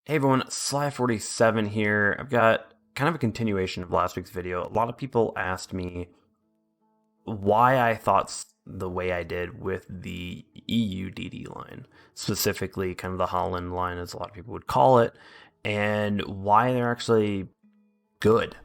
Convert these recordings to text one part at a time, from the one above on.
Hey everyone, Sly47 here. I've got kind of a continuation of last week's video. A lot of people asked me why I thought the way I did with the EUDD line, specifically kind of the Holland line, as a lot of people would call it, and why they're actually good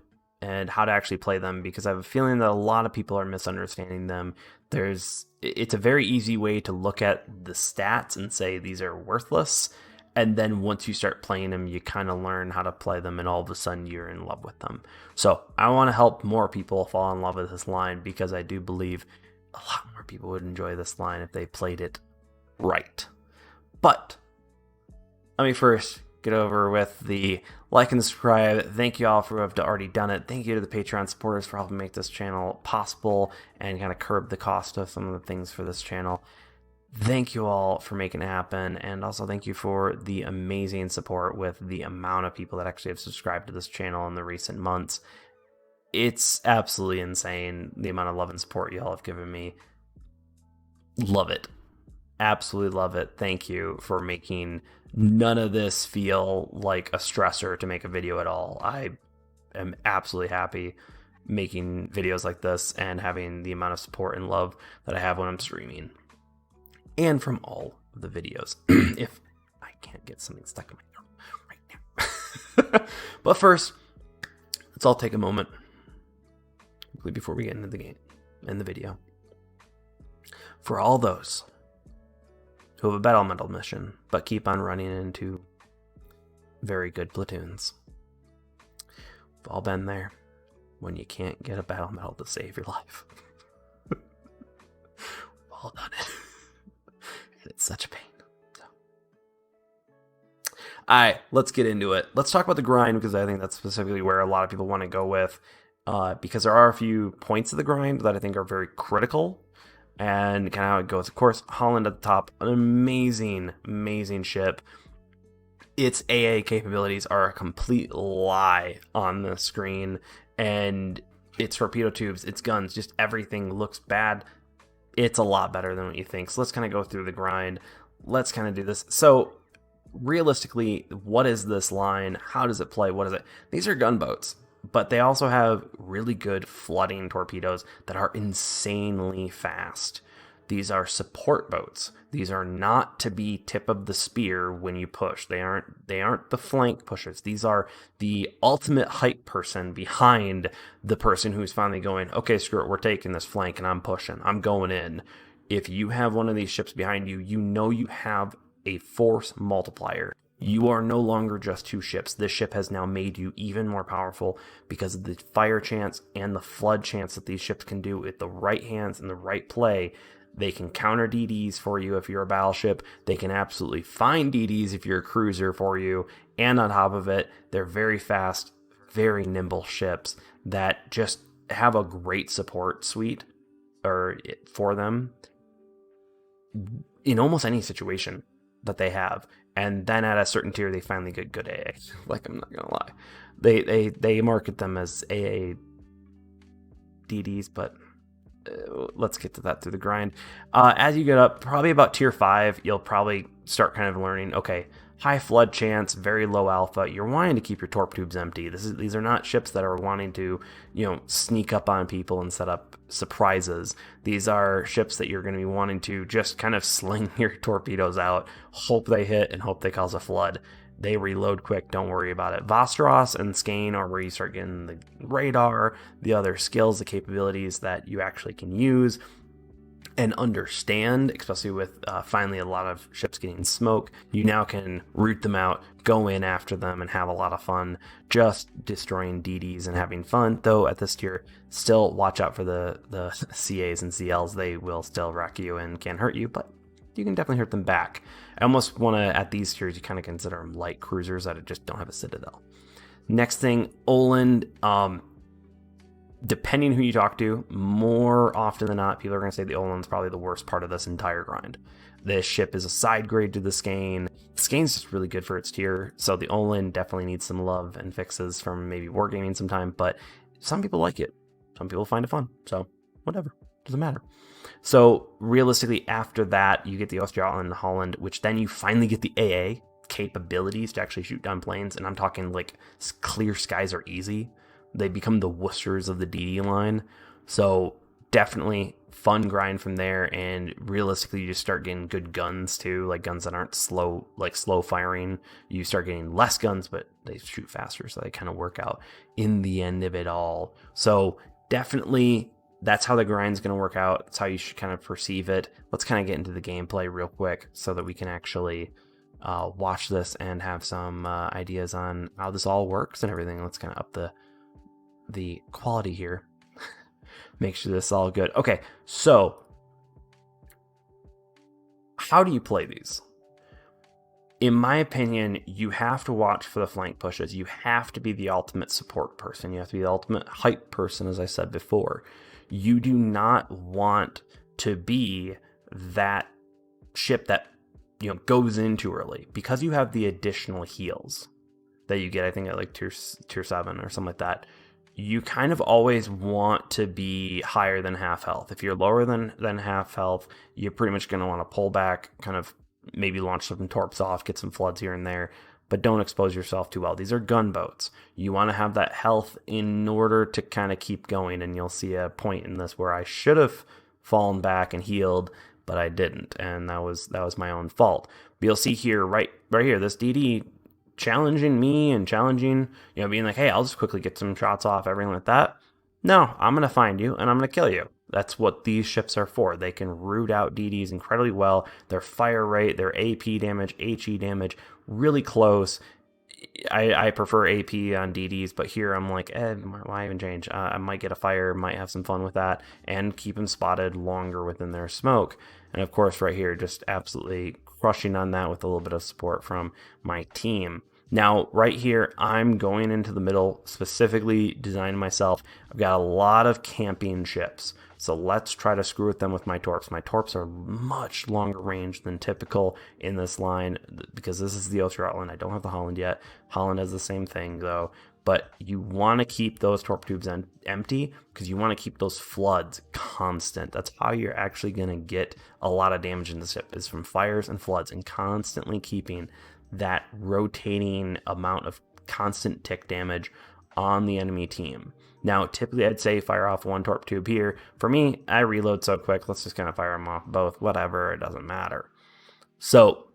and how to actually play them, because I have a feeling that a lot of people are misunderstanding them. It's a very easy way to look at the stats and say these are worthless, and then once you start playing them, you kind of learn how to play them, and all of a sudden you're in love with them. So I want to help more people fall in love with this line, because I do believe a lot more people would enjoy this line if they played it right. But let me first get over with the like and subscribe. Thank you all for who have already done it. Thank you to the Patreon supporters for helping make this channel possible and kind of curb the cost of some of the things for this channel. Thank you all for making it happen, and also thank you for the amazing support with the amount of people that actually have subscribed to this channel in the recent months. It's absolutely insane, the amount of love and support y'all have given me. Love it. Absolutely love it. Thank you for making none of this feel like a stressor to make a video at all. I am absolutely happy making videos like this and having the amount of support and love that I have when I'm streaming, and from all of the videos. If I can't get something stuck in my throat right now. But first, let's all take a moment before we get into the game and the video. For all those who have a battle medal mission but keep on running into very good platoons, we've all been there when you can't get a battle medal to save your life. We've all done it. It's such a pain. Alright, let's get into it. Let's talk about the grind, because I think that's specifically where a lot of people want to go with, because there are a few points of the grind that I think are very critical, and kind of how it goes. Of course, Holland at the top, an amazing, amazing ship. Its AA capabilities are a complete lie on the screen, and its torpedo tubes, its guns, just everything looks bad. It's a lot better than what you think. So let's kind of go through the grind. Let's kind of do this. So realistically, what is this line? How does it play? What is it? These are gunboats, but they also have really good flooding torpedoes that are insanely fast. These are support boats. These are not to be tip of the spear when you push. They aren't the flank pushers. These are the ultimate hype person behind the person who's finally going, okay, screw it, we're taking this flank and I'm pushing. I'm going in. If you have one of these ships behind you, you know you have a force multiplier. You are no longer just two ships. This ship has now made you even more powerful because of the fire chance and the flood chance that these ships can do with the right hands and the right play. They can counter DDs for you if you're a battleship. They can absolutely find DDs if you're a cruiser for you. And on top of it, they're very fast, very nimble ships that just have a great support suite for them in almost any situation that they have. And then at a certain tier, they finally get good AA. Like, I'm not gonna lie, they market them as AA DDs, but let's get to that through the grind. As you get up, probably about tier 5, you'll probably start kind of learning, okay, high flood chance, very low alpha. You're wanting to keep your torp tubes empty. These are not ships that are wanting to, sneak up on people and set up surprises. These are ships that you're going to be wanting to just kind of sling your torpedoes out, hope they hit, and hope they cause a flood. They reload quick, don't worry about it. Vostros and Skane are where you start getting the radar, the other skills, the capabilities that you actually can use and understand, especially with finally a lot of ships getting smoke. You now can root them out, go in after them, and have a lot of fun just destroying DDs and having fun. Though at this tier, still watch out for the CAs and CLs. They will still wreck you and can hurt you, but you can definitely hurt them back. I almost want to, at these tiers, you kind of consider them light cruisers that just don't have a citadel. Next thing, Oland. Depending who you talk to, more often than not, people are going to say the Oland's probably the worst part of this entire grind. This ship is a side grade to the Skane. Skane's just really good for its tier, so the Oland definitely needs some love and fixes from maybe wargaming sometime, but some people like it. Some people find it fun, so whatever. Doesn't matter. So realistically, after that, you get the Australia and Holland, which then you finally get the AA capabilities to actually shoot down planes, and I'm talking like clear skies are easy. They become the Worcesters of the DD line. So definitely fun grind from there, and realistically you just start getting good guns too, like guns that aren't slow firing. You start getting less guns, but they shoot faster, so they kind of work out in the end of it all. So definitely that's how the grind's going to work out. That's how you should kind of perceive it. Let's kind of get into the gameplay real quick so that we can actually watch this and have some ideas on how this all works and everything. Let's kind of up the quality here. Make sure this is all good. Okay, so how do you play these? In my opinion, you have to watch for the flank pushes. You have to be the ultimate support person. You have to be the ultimate hype person, as I said before. You do not want to be that ship that goes in too early, because you have the additional heals that you get, I think at like tier 7 or something like that. You kind of always want to be higher than half health. If you're lower than half health, you're pretty much going to want to pull back, kind of maybe launch some torps off, get some floods here and there, but don't expose yourself too well. These are gunboats. You want to have that health in order to kind of keep going, and you'll see a point in this where I should have fallen back and healed, but I didn't, and that was my own fault. But you'll see here, right here, this DD challenging me and challenging, being like, hey, I'll just quickly get some shots off, everything like that. No, I'm going to find you and I'm going to kill you. That's what these ships are for. They can root out DDs incredibly well. Their fire rate, their AP damage, HE damage, really close. I prefer AP on DDs, but here I'm like, why even change? I might get a fire, might have some fun with that, and keep them spotted longer within their smoke. And of course, right here, just absolutely crushing on that with a little bit of support from my team. Now, right here, I'm going into the middle, specifically designed myself. I've got a lot of camping ships, so let's try to screw with them with my torps. My torps are much longer range than typical in this line, because this is the Oland. I don't have the Holland yet. Holland has the same thing, though. But you want to keep those torp tubes empty, because you want to keep those floods constant. That's how you're actually going to get a lot of damage in the ship, is from fires and floods, and constantly keeping that rotating amount of constant tick damage on the enemy team. Now, typically I'd say fire off one torp tube here. For me, I reload so quick, let's just kind of fire them off both, whatever, it doesn't matter. So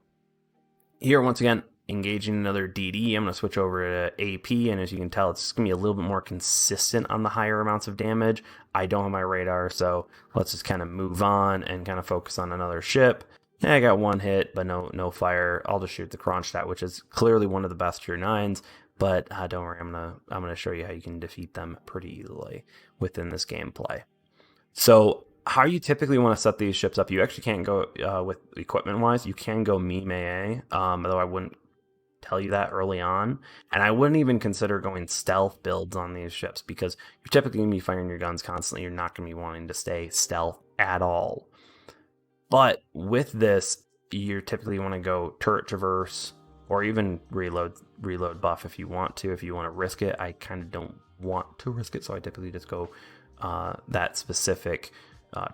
here, once again, engaging another DD, I'm going to switch over to AP, and as you can tell, it's going to be a little bit more consistent on the higher amounts of damage. I don't have my radar, so let's just kind of move on and kind of focus on another ship. Yeah, I got one hit, but no fire. I'll just shoot the Kronstadt, which is clearly one of the best tier 9s, but don't worry, I'm gonna show you how you can defeat them pretty easily within this gameplay. So how you typically want to set these ships up, you actually can't go with equipment-wise. You can go me-melee, although I wouldn't tell you that early on, and I wouldn't even consider going stealth builds on these ships, because you're typically going to be firing your guns constantly. You're not going to be wanting to stay stealth at all. But with this, you typically want to go turret traverse, or even reload buff if you want to risk it. I kind of don't want to risk it, so I typically just go that specific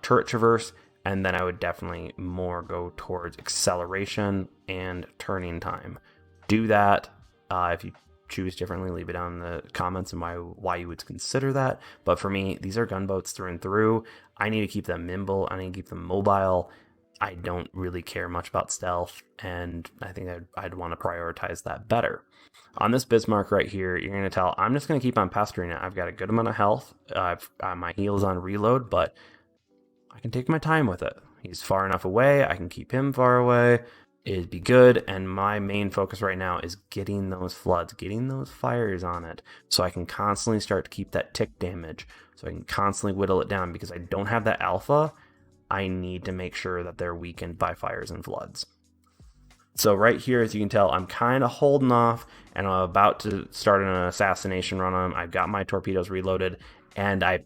turret traverse, and then I would definitely more go towards acceleration and turning time. Do that. If you choose differently, leave it down in the comments and why you would consider that. But for me, these are gunboats through and through. I need to keep them nimble. I need to keep them mobile. I don't really care much about stealth, and I think I'd want to prioritize that better. On this Bismarck right here, you're going to tell I'm just going to keep on pestering it. I've got a good amount of health. My heal's on reload, but I can take my time with it. He's far enough away. I can keep him far away. It'd be good, and my main focus right now is getting those floods, getting those fires on it, so I can constantly start to keep that tick damage, so I can constantly whittle it down, because I don't have that alpha. I need to make sure that they're weakened by fires and floods. So right here, as you can tell, I'm kind of holding off, and I'm about to start an assassination run on him. I've got my torpedoes reloaded, and I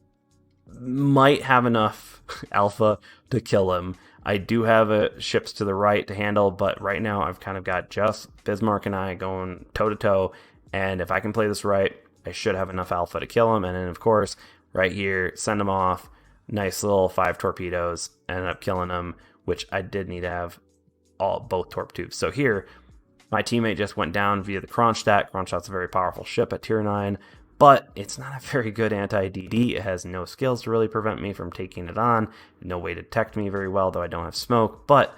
might have enough alpha to kill him. I do have ships to the right to handle, but right now I've kind of got just Bismarck and I going toe-to-toe, and if I can play this right, I should have enough alpha to kill him. And then, of course, right here, send him off. Nice little 5 torpedoes. Ended up killing him, which I did need to have both torp tubes. So here, My teammate just went down via the Kronstadt. Kronstadt's a very powerful ship at tier 9, but it's not a very good anti-DD. It has no skills to really prevent me from taking it on, no way to detect me very well, though I don't have smoke, but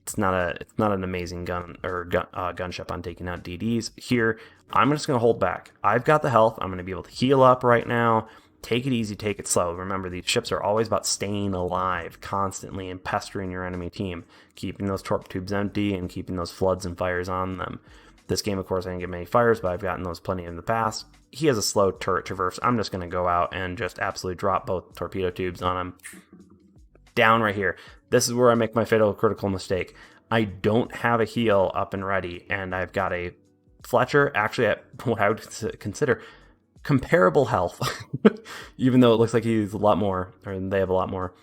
it's not an amazing gunship on taking out DDs. Here, I'm just going to hold back. I've got the health. I'm going to be able to heal up right now. Take it easy, take it slow. Remember, these ships are always about staying alive constantly and pestering your enemy team, keeping those torp tubes empty and keeping those floods and fires on them. This game, of course, I didn't get many fires, but I've gotten those plenty in the past. He has a slow turret traverse. I'm just going to go out and just absolutely drop both torpedo tubes on him. Down right here. This is where I make my fatal critical mistake. I don't have a heal up and ready, and I've got a Fletcher, actually at what I would consider comparable health, even though it looks like he's a lot more, or they have a lot more.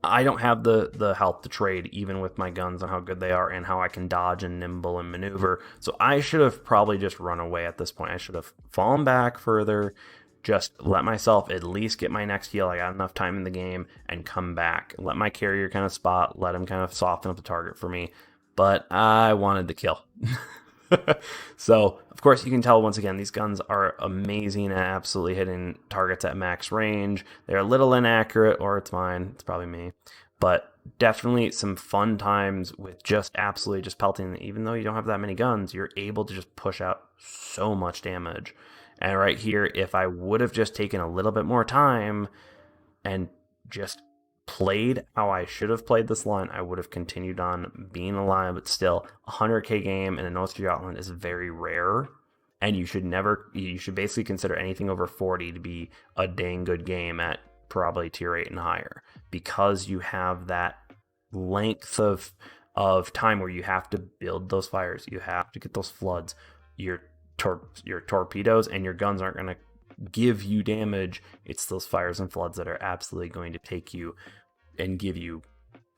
I don't have the health to trade, even with my guns and how good they are and how I can dodge and nimble and maneuver. So I should have probably just run away at this point. I should have fallen back further, just let myself at least get my next heal. I got enough time in the game and come back. Let my carrier kind of spot, let him kind of soften up the target for me. But I wanted the kill. So, of course, you can tell once again, these guns are amazing at absolutely hitting targets at max range. They're a little inaccurate, or it's mine. It's probably me. But definitely some fun times with just absolutely just pelting. Even though you don't have that many guns, you're able to just push out so much damage. And right here, if I would have just taken a little bit more time and just played how I should have played this line, I would have continued on being alive. But still, a 100k game in a North Scotland is very rare, and you should basically consider anything over 40 to be a dang good game at probably tier 8 and higher, because you have that length of time where you have to build those fires, you have to get those floods, your torpedoes and your guns aren't going to give you damage. It's those fires and floods that are absolutely going to take you and give you,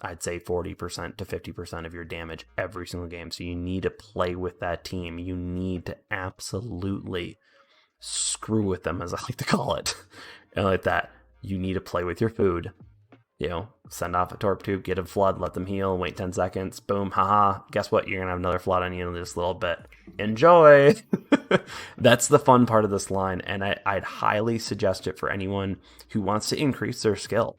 I'd say, 40% to 50% of your damage every single game. So you need to play with that team. You need to absolutely screw with them, as I like to call it. And like that, you need to play with your food. You know, send off a torp tube, get a flood, let them heal, wait 10 seconds, boom, haha. Guess what? You're going to have another flood on you in just a little bit. Enjoy! That's the fun part of this line, and I'd highly suggest it for anyone who wants to increase their skill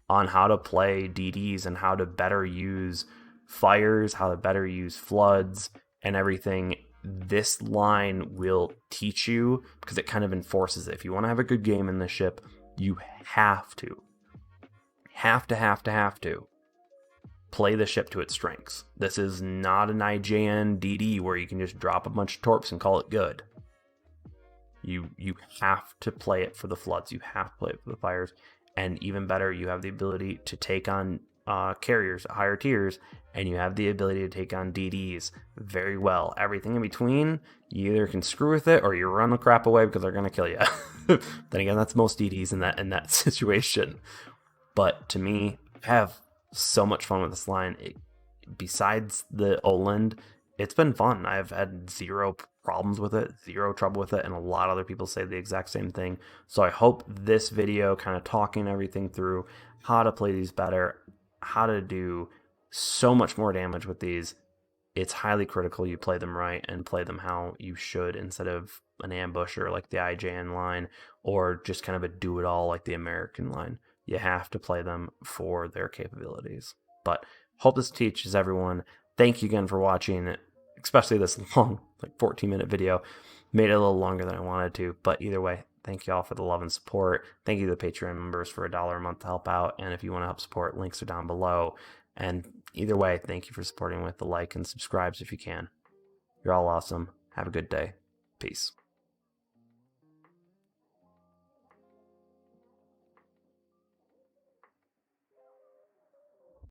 on how to play DDs and how to better use fires, how to better use floods and everything. This line will teach you, because it kind of enforces it. If you want to have a good game in this ship, you have to play the ship to its strengths. This is not an IJN DD where you can just drop a bunch of torps and call it good. You have to play it for the floods. You have to play it for the fires. And even better, you have the ability to take on carriers at higher tiers, and you have the ability to take on DDs very well. Everything in between, you either can screw with it or you run the crap away because they're going to kill you. Then again, that's most DDs in that situation. But to me, I have so much fun with this line. Besides the Oland, it's been fun. I've had zero problems with it, zero trouble with it, and a lot of other people say the exact same thing. So I hope this video kind of talking everything through how to play these better, how to do so much more damage with these. It's highly critical you play them right and play them how you should, instead of an ambusher like the IJN line or just kind of a do-it-all like the American line. You have to play them for their capabilities. But hope this teaches everyone. Thank you again for watching, especially this long, like 14-minute video. Made it a little longer than I wanted to, but either way, thank you all for the love and support. Thank you to the Patreon members for $1 a month to help out, and if you want to help support, links are down below. And either way, thank you for supporting with the like and subscribes if you can. You're all awesome. Have a good day. Peace.